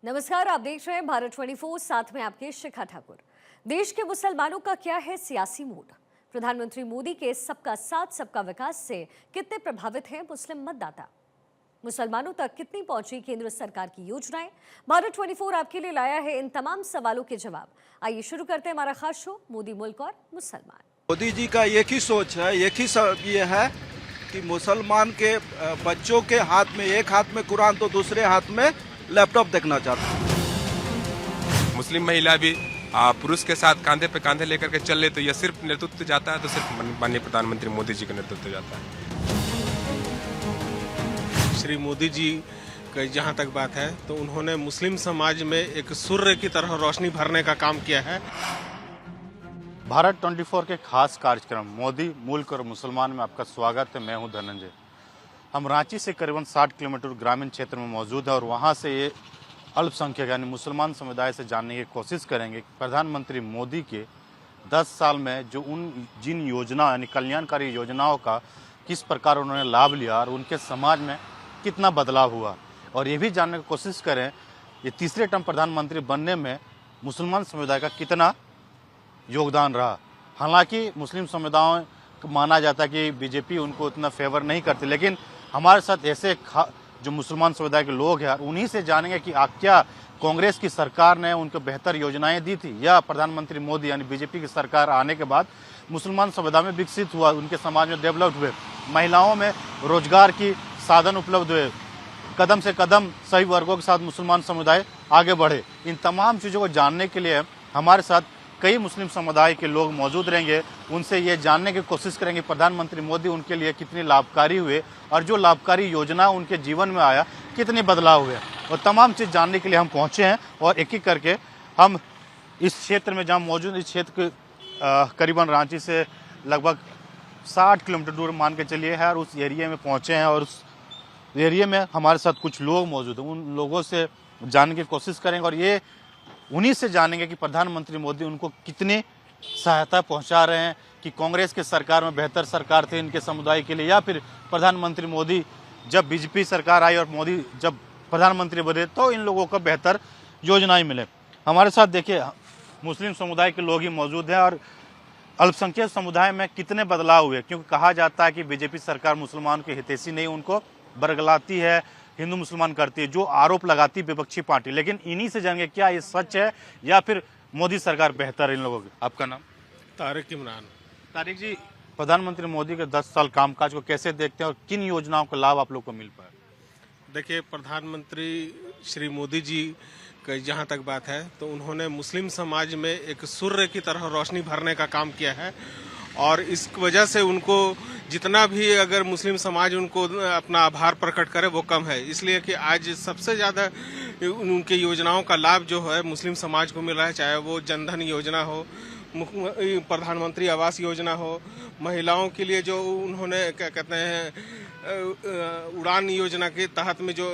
नमस्कार, आप देख रहे हैं भारत 24, साथ में आपके शिखा ठाकुर। देश के मुसलमानों का क्या है सियासी मूड? प्रधानमंत्री मोदी के सबका साथ सबका विकास से कितने प्रभावित हैं मुस्लिम मतदाता? मुसलमानों तक कितनी पहुंची केंद्र सरकार की योजनाएं? भारत 24 आपके लिए लाया है इन तमाम सवालों के जवाब। आइए शुरू करते हैं हमारा खास शो मोदी मुल्क और मुसलमान। मोदी जी का एक ही सोच है, एक ही सब ये है कि मुसलमान के बच्चों के हाथ में एक हाथ में कुरान तो दूसरे हाथ में लैपटॉप देखना चाहते हैं। मुस्लिम महिला भी पुरुष के साथ कंधे पे कंधे लेकर के चल ले तो यह सिर्फ नेतृत्व जाता है, तो सिर्फ माननीय प्रधानमंत्री मोदी जी का नेतृत्व जाता है। श्री मोदी जी का जहाँ तक बात है तो उन्होंने मुस्लिम समाज में एक सूर्य की तरह रोशनी भरने का काम किया है। भारत 24 के खास कार्यक्रम मोदी मुल्क और मुसलमान में आपका स्वागत है। मैं हूं धनंजय। हम रांची से करीबन 60 किलोमीटर ग्रामीण क्षेत्र में मौजूद है और वहां से ये अल्पसंख्यक यानी मुसलमान समुदाय से जानने की कोशिश करेंगे कि प्रधानमंत्री मोदी के 10 साल में जो जिन योजना यानी कल्याणकारी योजनाओं का किस प्रकार उन्होंने लाभ लिया और उनके समाज में कितना बदलाव हुआ, और ये भी जानने की कोशिश करें ये तीसरे टर्म प्रधानमंत्री बनने में मुसलमान समुदाय का कितना योगदान रहा। हालांकि मुस्लिम समुदायों को माना जाता है कि बीजेपी उनको उतना फेवर नहीं करती, लेकिन हमारे साथ ऐसे जो मुसलमान समुदाय के लोग हैं उन्हीं से जानेंगे कि क्या कांग्रेस की सरकार ने उनको बेहतर योजनाएं दी थी या प्रधानमंत्री मोदी यानी बीजेपी की सरकार आने के बाद मुसलमान समुदाय में विकसित हुआ, उनके समाज में डेवलप हुए, महिलाओं में रोजगार की साधन उपलब्ध हुए, कदम से कदम सभी वर्गों के साथ मुसलमान समुदाय आगे बढ़े। इन तमाम चीज़ों को जानने के लिए हमारे साथ कई मुस्लिम समुदाय के लोग मौजूद रहेंगे। उनसे ये जानने की कोशिश करेंगे प्रधानमंत्री मोदी उनके लिए कितनी लाभकारी हुए और जो लाभकारी योजना उनके जीवन में आया कितने बदलाव हुए, और तमाम चीज़ जानने के लिए हम पहुंचे हैं। और एक एक करके हम इस क्षेत्र में जहाँ मौजूद, इस क्षेत्र के करीबन रांची से लगभग 60 किलोमीटर दूर मान के चलिए है, और उस एरिया में पहुँचे हैं और उस एरिया में हमारे साथ कुछ लोग मौजूद हैं। उन लोगों से जानने की कोशिश करेंगे और ये उन्हीं से जानेंगे कि प्रधानमंत्री मोदी उनको कितनी सहायता पहुंचा रहे हैं, कि कांग्रेस के सरकार में बेहतर सरकार थी इनके समुदाय के लिए, या फिर प्रधानमंत्री मोदी जब बीजेपी सरकार आई और मोदी जब प्रधानमंत्री बने तो इन लोगों को बेहतर योजनाएं मिले। हमारे साथ देखिए मुस्लिम समुदाय के लोग ही मौजूद हैं और अल्पसंख्यक समुदाय में कितने बदलाव हुए, क्योंकि कहा जाता है कि बीजेपी सरकार मुसलमान के हितैषी नहीं, उनको बरगलाती है, हिंदू मुसलमान करती है, जो आरोप लगाती विपक्षी पार्टी। लेकिन इन्हीं से जानेंगे क्या ये सच है या फिर मोदी सरकार बेहतर है इन लोगों की। आपका नाम? तारिक इमरान। तारिक जी, प्रधानमंत्री मोदी के 10 साल कामकाज को कैसे देखते हैं और किन योजनाओं का लाभ आप लोग को मिल पाया? देखिए, प्रधानमंत्री श्री मोदी जी का जहाँ तक बात है तो उन्होंने मुस्लिम समाज में एक सूर्य की तरह रोशनी भरने का काम किया है, और इस वजह से उनको जितना भी अगर मुस्लिम समाज उनको अपना आभार प्रकट करे वो कम है। इसलिए कि आज सबसे ज़्यादा उनके योजनाओं का लाभ जो है मुस्लिम समाज को मिल रहा है, चाहे वो जनधन योजना हो, प्रधानमंत्री आवास योजना हो, महिलाओं के लिए जो उन्होंने क्या कहते हैं उड़ान योजना के तहत में जो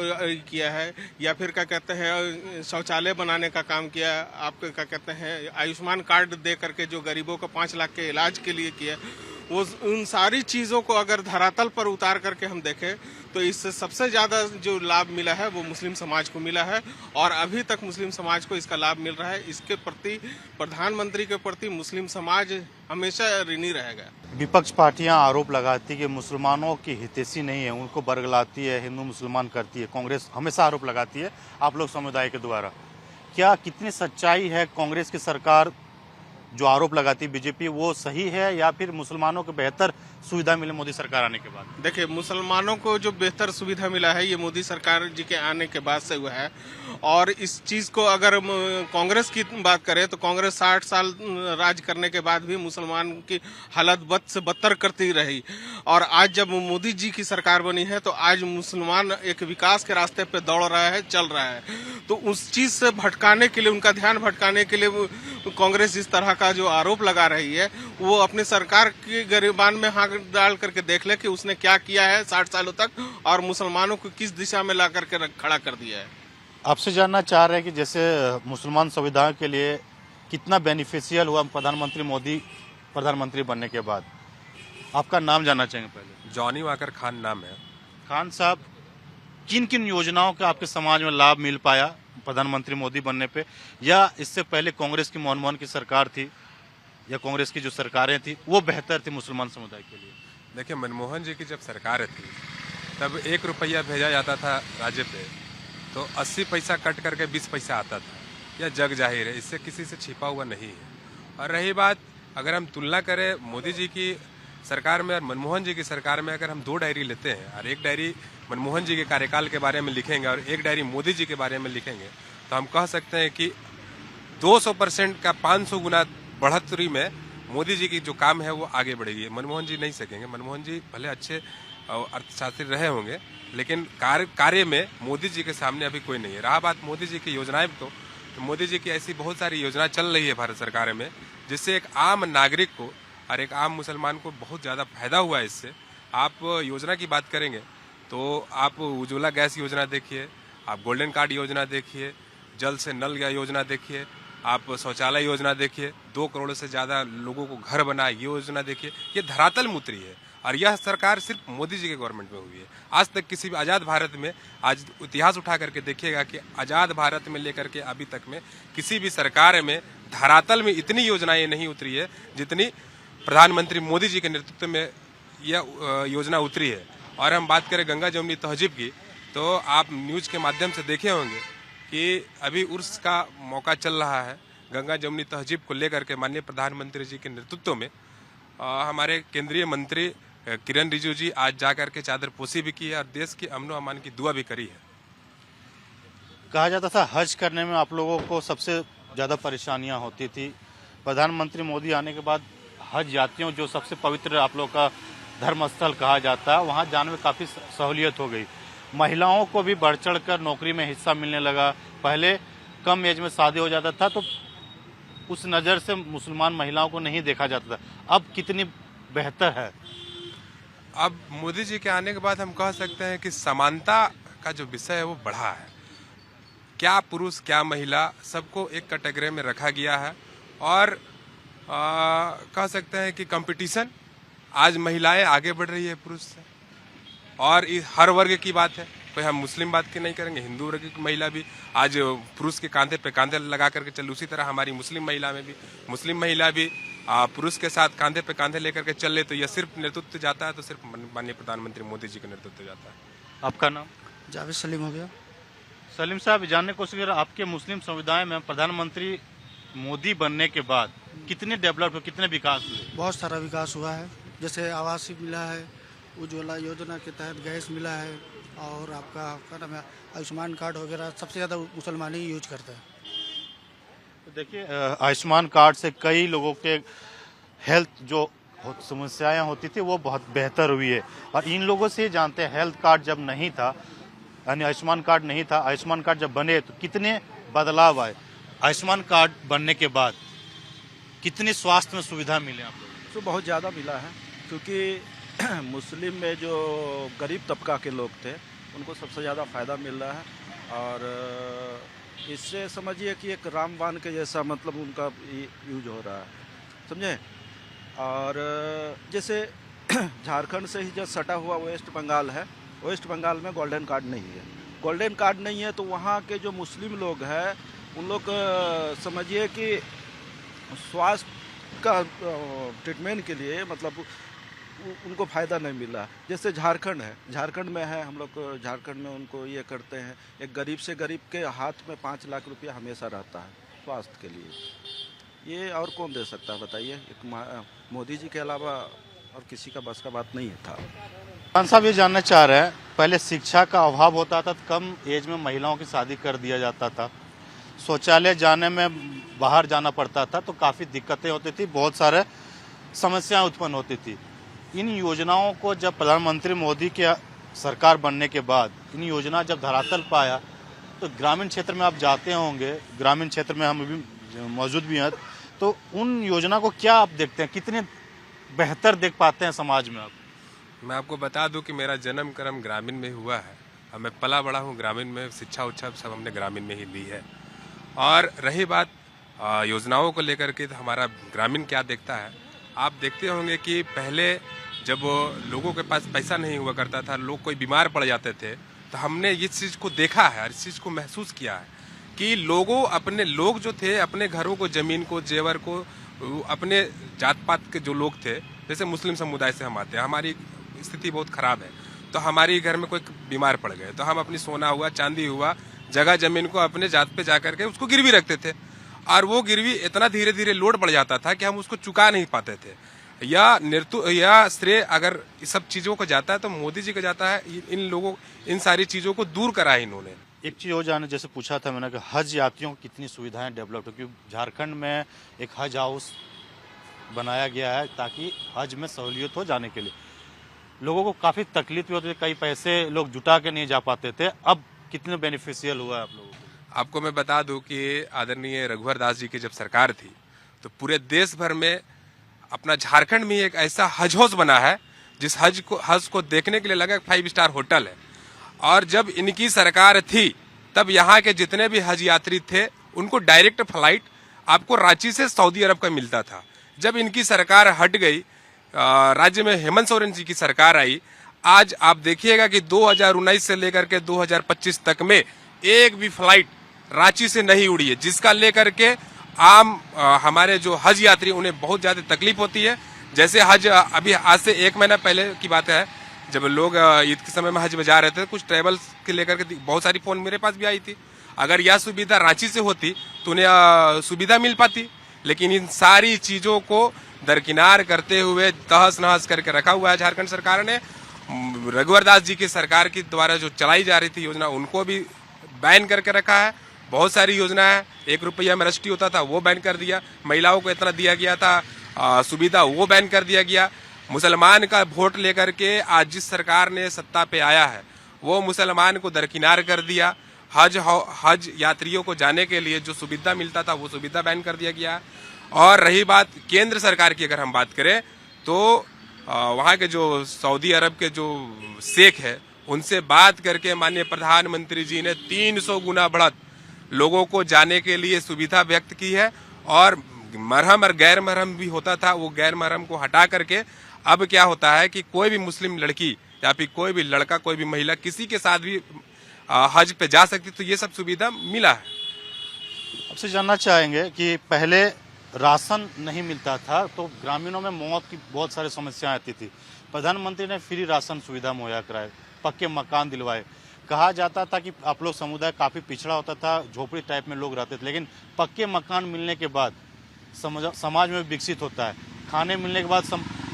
किया है, या फिर क्या कहते हैं शौचालय बनाने का काम किया, आप क्या कहते हैं आयुष्मान कार्ड दे करके जो गरीबों को 5 लाख के इलाज के लिए किया, वो उन सारी चीज़ों को अगर धरातल पर उतार करके हम देखें तो इससे सबसे ज़्यादा जो लाभ मिला है वो मुस्लिम समाज को मिला है, और अभी तक मुस्लिम समाज को इसका लाभ मिल रहा है। इसके प्रति प्रधानमंत्री के प्रति मुस्लिम समाज हमेशा ऋणी रहेगा। विपक्ष पार्टियां आरोप लगाती कि मुसलमानों की हितैषी नहीं है, उनको बरगलाती है, हिंदू मुसलमान करती है। कांग्रेस हमेशा आरोप लगाती है आप लोग समुदाय के द्वारा। क्या कितनी सच्चाई है कांग्रेस की सरकार जो आरोप लगाती है बीजेपी, वो सही है या फिर मुसलमानों को बेहतर सुविधा मिले मोदी सरकार आने के बाद? देखिए, मुसलमानों को जो बेहतर सुविधा मिला है ये मोदी सरकार जी के आने के बाद से हुआ है, और इस चीज़ को अगर कांग्रेस की बात करें तो कांग्रेस 60 साल राज करने के बाद भी मुसलमान की हालत बद से बदतर करती रही, और आज जब मोदी जी की सरकार बनी है तो आज मुसलमान एक विकास के रास्ते पे दौड़ रहा है, चल रहा है। तो उस चीज़ से भटकाने के लिए, उनका ध्यान भटकाने के लिए कांग्रेस इस तरह का जो आरोप लगा रही है, वो अपने सरकार के गिरबान में हाथ डाल करके देख ले कि उसने क्या किया है 60 सालों तक और मुसलमानों को किस दिशा में ला करके खड़ा कर दिया है। आपसे जानना चाह रहे हैं कि जैसे मुसलमान समुदाय के लिए कितना बेनिफिशियल हुआ प्रधानमंत्री मोदी प्रधानमंत्री बनने के बाद। आपका नाम जानना चाहेंगे पहले? जॉनी वाकर खान नाम है। खान साहब, किन किन योजनाओं का आपके समाज में लाभ मिल पाया प्रधानमंत्री मोदी बनने पे, या इससे पहले कांग्रेस की मनमोहन की सरकार थी या कांग्रेस की जो सरकारें थी वो बेहतर थी मुसलमान समुदाय के लिए? देखिए, मनमोहन जी की जब सरकार थी तब 1 रुपया भेजा जाता था राज्य पे तो 80 पैसा कट करके 20 पैसा आता था। यह जग जाहिर है, इससे किसी से छिपा हुआ नहीं है। और रही बात, अगर हम तुलना करें मोदी जी की सरकार में और मनमोहन जी की सरकार में, अगर हम 2 डायरी लेते हैं और एक डायरी मनमोहन जी के कार्यकाल के बारे में लिखेंगे और एक डायरी मोदी जी के बारे में लिखेंगे, तो हम कह सकते हैं कि 200% का 500 गुना बढ़ोतरी में मोदी जी की जो काम है वो आगे बढ़ेगी। मनमोहन जी नहीं सकेंगे। मनमोहन जी भले अच्छे अर्थशास्त्री रहे होंगे, लेकिन कार्य में मोदी जी के सामने अभी कोई नहीं है। रहा बात मोदी जी की योजनाएं, तो मोदी जी की ऐसी बहुत सारी योजना चल रही है भारत सरकार में, जिससे एक आम नागरिक को और एक आम मुसलमान को बहुत ज़्यादा फायदा हुआ है इससे। आप योजना की बात करेंगे तो आप उज्ज्वला गैस योजना देखिए, आप गोल्डन कार्ड योजना देखिए, जल से नल योजना देखिए, आप शौचालय योजना देखिए, 2 करोड़ से ज़्यादा लोगों को घर बना ये योजना देखिए। ये धरातल में उतरी है और यह सरकार सिर्फ मोदी जी के गवर्नमेंट में हुई है। आज तक किसी भी आज़ाद भारत में, आज इतिहास उठा करके देखिएगा कि आज़ाद भारत में लेकर के अभी तक में किसी भी सरकार में धरातल में इतनी योजनाएं नहीं उतरी है जितनी प्रधानमंत्री मोदी जी के नेतृत्व में यह योजना उतरी है। और हम बात करें गंगा जमुनी तहजीब की, तो आप न्यूज़ के माध्यम से देखे होंगे कि अभी उर्स का मौका चल रहा है। गंगा जमुनी तहजीब को लेकर के माननीय प्रधानमंत्री जी के नेतृत्व में हमारे केंद्रीय मंत्री किरण रिजिजू जी आज जाकर के चादर पोशी भी की है और देश की अमनो अमान की दुआ भी करी है। कहा जाता था हज करने में आप लोगों को सबसे ज़्यादा परेशानियां होती थी। प्रधानमंत्री मोदी आने के बाद हज यात्रियों, जो सबसे पवित्र आप लोग का धर्मस्थल कहा जाता है, वहाँ जाने में काफ़ी सहूलियत हो गई। महिलाओं को भी बढ़ चढ़ कर नौकरी में हिस्सा मिलने लगा। पहले कम एज में शादी हो जाता था तो उस नज़र से मुसलमान महिलाओं को नहीं देखा जाता था। अब कितनी बेहतर है? अब मोदी जी के आने के बाद हम कह सकते हैं कि समानता का जो विषय है वो बढ़ा है। क्या पुरुष क्या महिला, सबको एक कैटेगरी में रखा गया है। और कह सकते हैं कि कंपटीशन, आज महिलाएं आगे बढ़ रही है पुरुष से। और इस हर वर्ग की बात है, कोई हम मुस्लिम बात की नहीं करेंगे, हिंदू वर्ग की महिला भी आज पुरुष के कांधे पे कांधे लगा करके चल। उसी तरह हमारी मुस्लिम महिला में भी, मुस्लिम महिला भी पुरुष के साथ कांधे पे कांधे लेकर के चल ले, तो यह सिर्फ नेतृत्व जाता है तो सिर्फ माननीय प्रधानमंत्री मोदी जी का नेतृत्व जाता है। आपका नाम? जावेद सलीम हो गया। सलीम साहब, जानने की कोशिश कर, आपके मुस्लिम समुदाय में प्रधानमंत्री मोदी बनने के बाद कितने डेवलप हुए, कितने विकास हुए? बहुत सारा विकास हुआ है, जैसे आवास मिला है, उज्ज्वला योजना के तहत गैस मिला है, और आपका क्या नाम है, आयुष्मान कार्ड वगैरह सबसे ज़्यादा मुसलमान ही यूज करते हैं। तो देखिए, आयुष्मान कार्ड से कई लोगों के हेल्थ जो समस्याएं होती थी वो बहुत बेहतर हुई है। और इन लोगों से जानते हैं, हेल्थ कार्ड जब नहीं था, यानी आयुष्मान कार्ड नहीं था, आयुष्मान कार्ड जब बने तो कितने बदलाव आए। आयुष्मान कार्ड बनने के बाद कितनी स्वास्थ्य में सुविधा मिले आप लोगों तो बहुत ज़्यादा मिला है, क्योंकि मुस्लिम में जो गरीब तबका के लोग थे उनको सबसे ज़्यादा फ़ायदा मिल रहा है। और इससे समझिए कि एक रामबाण के जैसा मतलब उनका यूज हो रहा है, समझे। और जैसे झारखंड से ही जो सटा हुआ वेस्ट बंगाल है, वेस्ट बंगाल में गोल्डन कार्ड नहीं है। गोल्डन कार्ड नहीं है तो वहाँ के जो मुस्लिम लोग हैं उन लोग समझिए कि स्वास्थ्य का ट्रीटमेंट के लिए मतलब उनको फ़ायदा नहीं मिला। जैसे झारखंड है, झारखंड में है, हम लोग झारखंड में उनको ये करते हैं, एक गरीब से गरीब के हाथ में 5 लाख रुपया हमेशा रहता है स्वास्थ्य के लिए। ये और कौन दे सकता है बताइए, एक मोदी जी के अलावा और किसी का बस का बात नहीं था। खान साहब, ये जानना चाह रहे हैं, पहले शिक्षा का अभाव होता था, कम एज में महिलाओं की शादी कर दिया जाता था, शौचालय जाने में बाहर जाना पड़ता था तो काफ़ी दिक्कतें होती थी, बहुत सारे समस्याएं उत्पन्न होती थी। इन योजनाओं को जब प्रधानमंत्री मोदी के सरकार बनने के बाद इन योजना जब धरातल पाया तो ग्रामीण क्षेत्र में आप जाते होंगे, ग्रामीण क्षेत्र में हम भी मौजूद भी हैं, तो उन योजना को क्या आप देखते हैं, कितने बेहतर देख पाते हैं समाज में आप? मैं आपको बता दूं कि मेरा जन्म कर्म ग्रामीण में हुआ है और मैं पला बड़ा हूं ग्रामीण में, शिक्षा उच्छा सब हमने ग्रामीण में ही ली है। और रही बात योजनाओं को लेकर के, तो हमारा ग्रामीण क्या देखता है, आप देखते होंगे कि पहले जब लोगों के पास पैसा नहीं हुआ करता था, लोग कोई बीमार पड़ जाते थे, तो हमने इस चीज़ को देखा है और इस चीज़ को महसूस किया है कि लोग जो थे अपने घरों को, जमीन को, जेवर को, अपने जात पात के जो लोग थे, जैसे मुस्लिम समुदाय से हम आते हैं, हमारी स्थिति बहुत खराब है, तो हमारे घर में कोई बीमार पड़ गए तो हम अपनी सोना हुआ, चांदी हुआ, जगह जमीन को अपने जात पे जा करके उसको गिरवी रखते थे, और वो गिरवी इतना धीरे धीरे लोड बढ़ जाता था कि हम उसको चुका नहीं पाते थे। या श्रेय अगर इस सब चीजों को जाता है तो मोदी जी का जाता है। इन सारी चीजों को दूर करा है इन्होंने। एक चीज हो जाने, जैसे पूछा था मैंने कि हज यात्रियों को कितनी सुविधाएं डेवलप हो, क्योंकि झारखंड में एक हज हाउस बनाया गया है ताकि हज में सहूलियत हो जाने के लिए। लोगों को काफी तकलीफ भी होती है, कई पैसे लोग जुटा के नहीं जा पाते थे, अब कितने बेनिफिशियल हुआ है आप लोगों को? आपको मैं बता दूं कि आदरणीय रघुवर दास जी की जब सरकार थी तो पूरे देश भर में अपना झारखंड में एक ऐसा हज हाउस बना है जिस हज को देखने के लिए लगा 5 स्टार होटल है। और जब इनकी सरकार थी तब यहाँ के जितने भी हज यात्री थे उनको डायरेक्ट फ्लाइट आपको रांची से सऊदी अरब का मिलता था। जब इनकी सरकार हट गई, राज्य में हेमंत सोरेन जी की सरकार आई, आज आप देखिएगा कि 2019 से लेकर के 2025 तक में एक भी फ्लाइट रांची से नहीं उड़ी है, जिसका लेकर के हमारे जो हज यात्री उन्हें बहुत ज्यादा तकलीफ होती है। जैसे हज अभी आज से 1 महीना पहले की बात है, जब लोग ईद के समय में हज में जा रहे थे, कुछ ट्रेवल्स के लेकर के बहुत सारी फोन मेरे पास भी आई थी। अगर यह सुविधा रांची से होती तो उन्हें सुविधा मिल पाती, लेकिन इन सारी चीजों को दरकिनार करते हुए तहस नहस करके रखा हुआ है झारखंड सरकार ने। रघुवर दास जी की सरकार के द्वारा जो चलाई जा रही थी योजना, उनको भी बैन करके रखा है। बहुत सारी योजना है, 1 रुपया में रजिस्ट्री होता था वो बैन कर दिया, महिलाओं को इतना दिया गया था सुविधा वो बैन कर दिया गया। मुसलमान का वोट लेकर के आज जिस सरकार ने सत्ता पे आया है वो मुसलमान को दरकिनार कर दिया। हज यात्रियों को जाने के लिए जो सुविधा मिलता था वो सुविधा बैन कर दिया गया। और रही बात केंद्र सरकार की, अगर हम बात करें तो वहाँ के जो सऊदी अरब के जो शेख है उनसे बात करके माननीय प्रधानमंत्री जी ने 300 गुना बढ़त लोगों को जाने के लिए सुविधा व्यक्त की है। और मरहम और गैर मरहम भी होता था, वो गैर मरहम को हटा करके अब क्या होता है कि कोई भी मुस्लिम लड़की या फिर कोई भी लड़का, कोई भी महिला किसी के साथ भी हज पे जा सकती, तो ये सब सुविधा मिला है। आपसे जानना चाहेंगे कि पहले राशन नहीं मिलता था तो ग्रामीणों में मौत की बहुत सारी समस्याएं आती थी। प्रधानमंत्री ने फ्री राशन सुविधा मुहैया कराए, पक्के मकान दिलवाए। कहा जाता था कि आप लोग समुदाय काफ़ी पिछड़ा होता था, झोपड़ी टाइप में लोग रहते थे, लेकिन पक्के मकान मिलने के बाद समाज में विकसित होता है, खाने मिलने के बाद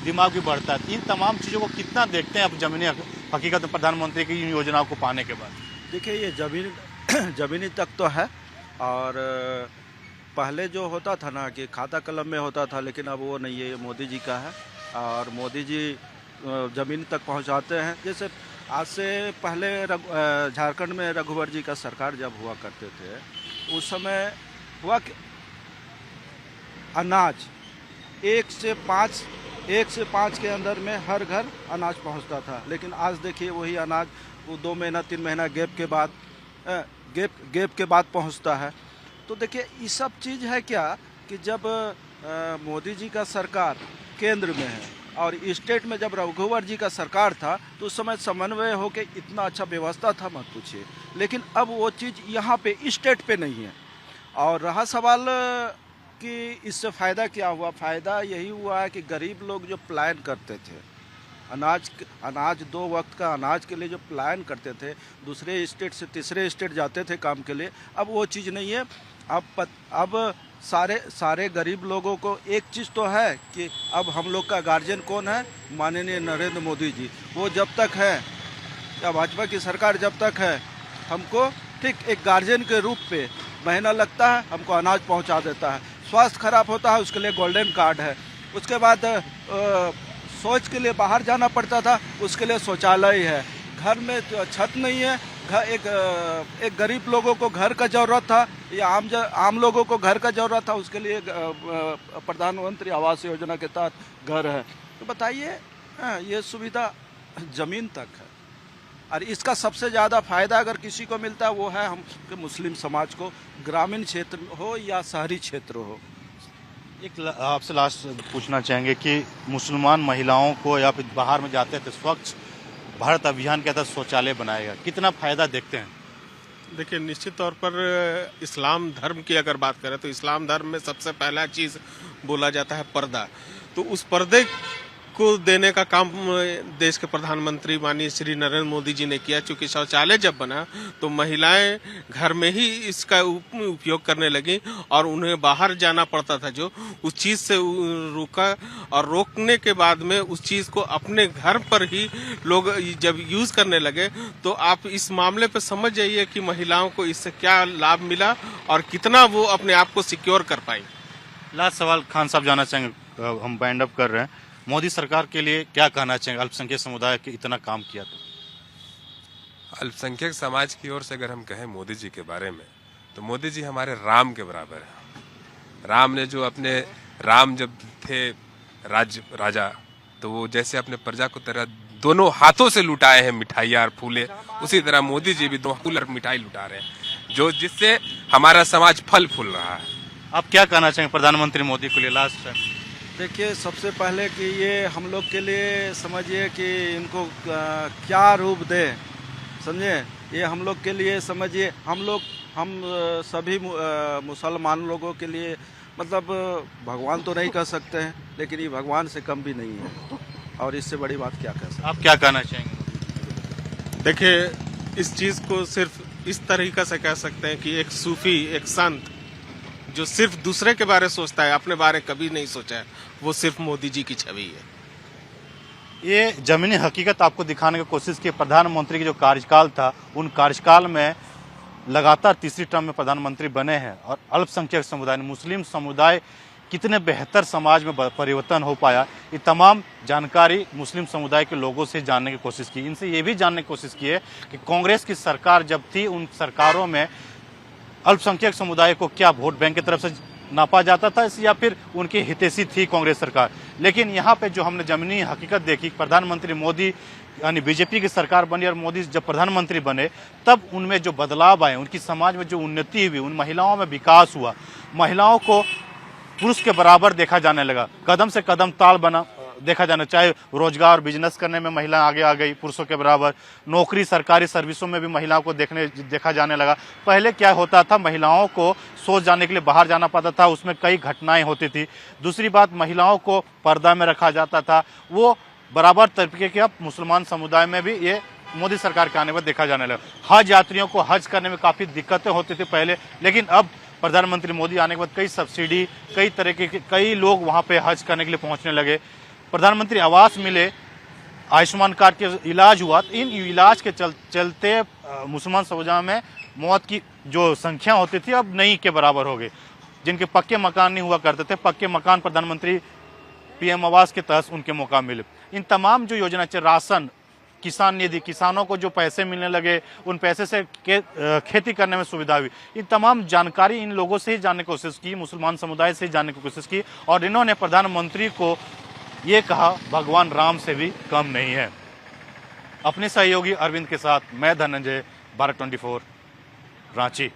दिमाग भी बढ़ता है। इन तमाम चीज़ों को कितना देखते हैं आप जमीनी हकीकत में प्रधानमंत्री की इन योजनाओं को पाने के बाद? देखिए, ये जमीनी तक तो है, और पहले जो होता था ना कि खाता कलम में होता था, लेकिन अब वो नहीं है, ये मोदी जी का है और मोदी जी ज़मीन तक पहुंचाते हैं। जैसे आज से पहले झारखंड में रघुवर जी का सरकार जब हुआ करते थे, उस समय हुआ कि अनाज 1 से 5 के अंदर में हर घर अनाज पहुंचता था। लेकिन आज देखिए वही अनाज वो 2 महीना 3 महीना गैप के बाद पहुंचता है। तो देखिए ये सब चीज़ है क्या कि जब मोदी जी का सरकार केंद्र में है और स्टेट में जब रघुवर जी का सरकार था तो उस समय समन्वय हो के इतना अच्छा व्यवस्था था, मत पूछिए। लेकिन अब वो चीज़ यहाँ पे स्टेट पे नहीं है। और रहा सवाल कि इससे फ़ायदा क्या हुआ, फ़ायदा यही हुआ है कि गरीब लोग जो प्लान करते थे, अनाज 2 वक्त का अनाज के लिए जो प्लान करते थे, दूसरे स्टेट से तीसरे स्टेट जाते थे काम के लिए, अब वो चीज़ नहीं है। अब सारे गरीब लोगों को एक चीज़ तो है कि अब हम लोग का गार्जियन कौन है, माननीय नरेंद्र मोदी जी। वो जब तक है, या भाजपा की सरकार जब तक है, हमको ठीक एक गार्जियन के रूप पे महीना लगता है, हमको अनाज पहुंचा देता है। स्वास्थ्य खराब होता है, उसके लिए गोल्डन कार्ड है। उसके बाद शौच के लिए बाहर जाना पड़ता था, उसके लिए शौचालय है। घर में छत नहीं है, एक गरीब लोगों को घर का ज़रूरत था या आम लोगों को घर का ज़रूरत था, उसके लिए प्रधानमंत्री आवास योजना के तहत घर है। तो बताइए, ये सुविधा ज़मीन तक है। और इसका सबसे ज़्यादा फ़ायदा अगर किसी को मिलता है वो है हम मुस्लिम समाज को, ग्रामीण क्षेत्र हो या शहरी क्षेत्र हो। एक आपसे लास्ट पूछना चाहेंगे कि मुसलमान महिलाओं को या फिर बाहर में जाते थे, स्वच्छ भारत अभियान के तहत शौचालय बनाएगा, कितना फ़ायदा देखते हैं? देखिए, निश्चित तौर पर इस्लाम धर्म की अगर बात करें तो इस्लाम धर्म में सबसे पहला चीज़ बोला जाता है पर्दा। तो उस पर्दे को देने का काम देश के प्रधानमंत्री माननीय श्री नरेंद्र मोदी जी ने किया। चूँकि शौचालय जब बना तो महिलाएं घर में ही इसका उपयोग करने लगी और उन्हें बाहर जाना पड़ता था, जो उस चीज़ से रोका। और रोकने के बाद में उस चीज़ को अपने घर पर ही लोग जब यूज़ करने लगे, तो आप इस मामले पर समझ जाइए कि महिलाओं को इससे क्या लाभ मिला और कितना वो अपने आप को सिक्योर कर पाई। लास्ट सवाल खान साहब जाना चाहेंगे, हम बाइंड अप कर रहे हैं, मोदी सरकार के लिए क्या कहना चाहेंगे? अल्पसंख्यक समुदाय के इतना काम किया तो अल्पसंख्यक समाज की ओर से अगर हम कहें मोदी जी के बारे में, तो मोदी जी हमारे राम के बराबर है। राम ने जो अपने राम जब थे राजा, तो वो जैसे अपने प्रजा को तरह दोनों हाथों से लुटाए हैं मिठाइयाँ और फूले, उसी तरह मोदी जी भी दो फूल और मिठाई लुटा रहे हैं, जो जिससे हमारा समाज फल फूल रहा है। आप क्या कहना चाहेंगे प्रधानमंत्री मोदी के लिए लास्ट टाइम? देखिए, सबसे पहले कि ये हम लोग के लिए समझिए कि इनको क्या रूप दे, समझे। ये हम लोग के लिए समझिए, हम सभी मुसलमान लोगों के लिए मतलब भगवान तो नहीं कह सकते हैं, लेकिन ये भगवान से कम भी नहीं है, और इससे बड़ी बात क्या कह सकते हैं। आप क्या कहना चाहेंगे? देखिए, इस चीज़ को सिर्फ इस तरीक़े से कह सकते हैं कि एक सूफी, एक संत जो सिर्फ दूसरे के बारे सोचता है, अपने बारे कभी नहीं सोचा है, वो सिर्फ मोदी जी की छवि है। ये जमीनी हकीकत आपको दिखाने की कोशिश की। प्रधानमंत्री की जो कार्यकाल था, उन कार्यकाल में लगातार तीसरी टर्म में प्रधानमंत्री बने हैं, और अल्पसंख्यक समुदाय, मुस्लिम समुदाय कितने बेहतर समाज में परिवर्तन हो पाया, ये तमाम जानकारी मुस्लिम समुदाय के लोगों से जानने की कोशिश की। इनसे ये भी जानने की कोशिश की है कि कांग्रेस की सरकार जब थी, उन सरकारों में अल्पसंख्यक समुदाय को क्या वोट बैंक की तरफ से नापा जाता था, या फिर उनकी हितैषी थी कांग्रेस सरकार। लेकिन यहाँ पे जो हमने जमीनी हकीकत देखी, प्रधानमंत्री मोदी यानी बीजेपी की सरकार बनी और मोदी जब प्रधानमंत्री बने, तब उनमें जो बदलाव आए, उनकी समाज में जो उन्नति हुई, उन महिलाओं में विकास हुआ, महिलाओं को पुरुष के बराबर देखा जाने लगा, कदम से कदम ताल बना देखा जाना, चाहे रोजगार बिजनेस करने में महिला आगे आ गई पुरुषों के बराबर, नौकरी सरकारी सर्विसों में भी महिलाओं को देखा जाने लगा। पहले क्या होता था, महिलाओं को सोच जाने के लिए बाहर जाना पड़ता था, उसमें कई घटनाएं होती थी। दूसरी बात, महिलाओं को पर्दा में रखा जाता था, वो बराबर तरीके के अब मुसलमान समुदाय में भी ये मोदी सरकार के आने पर देखा जाने लगा। हज यात्रियों को हज करने में काफ़ी दिक्कतें होती थी पहले, लेकिन अब प्रधानमंत्री मोदी आने के बाद कई सब्सिडी, कई तरीके के कई लोग वहाँ पे हज करने के लिए पहुँचने लगे। प्रधानमंत्री आवास मिले, आयुष्मान कार्ड के इलाज हुआ, इन इलाज के चलते मुसलमान समुदाय में मौत की जो संख्या होती थी अब नहीं के बराबर हो गई। जिनके पक्के मकान नहीं हुआ करते थे, पक्के मकान प्रधानमंत्री पीएम आवास के तहत उनके मौका मिले। इन तमाम जो योजना, राशन, किसान निधि, किसानों को जो पैसे मिलने लगे, उन पैसे से खेती करने में सुविधा हुई, इन तमाम जानकारी इन लोगों से ही जानने की कोशिश की, मुसलमान समुदाय से ही जानने की कोशिश की, और इन्होंने प्रधानमंत्री को ये कहा भगवान राम से भी कम नहीं है। अपने सहयोगी अरविंद के साथ मैं धनंजय, भारत 24 रांची।